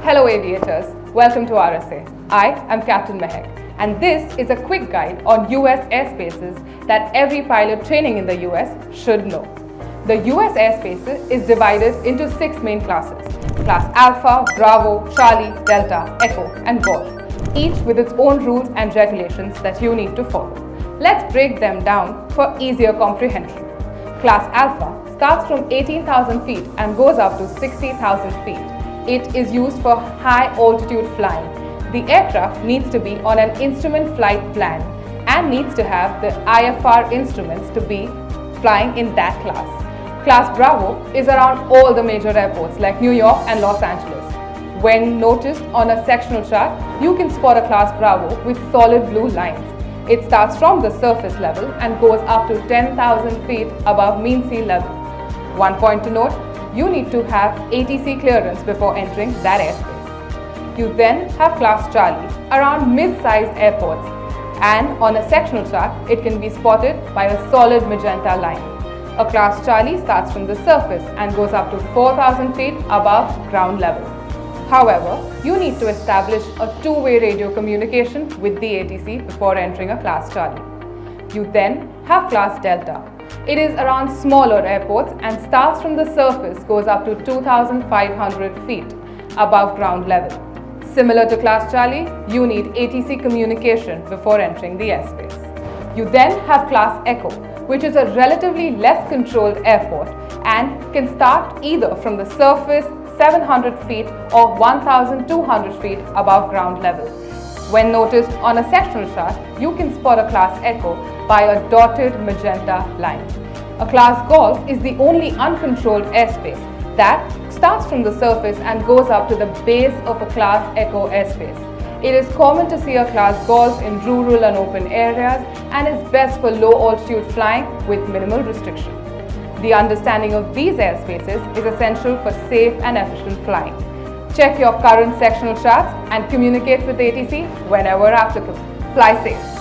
Hello aviators, welcome to RSA. I am Captain Mehak and this is a quick guide on US airspaces that every pilot training in the US should know. The US airspace is divided into 6 main classes: Class Alpha, Bravo, Charlie, Delta, Echo and Golf, each with its own rules and regulations that you need to follow. Let's break them down for easier comprehension. Class Alpha starts from 18,000 feet and goes up to 60,000 feet. It is used for high altitude flying. The aircraft needs to be on an instrument flight plan and needs to have the IFR instruments to be flying in that class. Class Bravo is around all the major airports like New York and Los Angeles. When noticed on a sectional chart, you can spot a Class Bravo with solid blue lines. It starts from the surface level and goes up to 10,000 feet above mean sea level. One point to note, you need to have ATC clearance before entering that airspace. You then have Class Charlie around mid-sized airports, and on a sectional chart, it can be spotted by a solid magenta line. A Class Charlie starts from the surface and goes up to 4,000 feet above ground level. However, you need to establish a two-way radio communication with the ATC before entering a Class Charlie. You then have Class Delta. It is around smaller airports and starts from the surface, goes up to 2,500 feet above ground level. Similar to Class Charlie, you need ATC communication before entering the airspace. You then have Class Echo, which is a relatively less controlled airport and can start either from the surface 700 feet or 1,200 feet above ground level. When noticed on a sectional chart, you can spot a Class Echo by a dotted magenta line. A Class Golf is the only uncontrolled airspace that starts from the surface and goes up to the base of a Class Echo airspace. It is common to see a Class Golf in rural and open areas and is best for low altitude flying with minimal restriction. The understanding of these airspaces is essential for safe and efficient flying. Check your current sectional charts and communicate with ATC whenever applicable. Fly safe.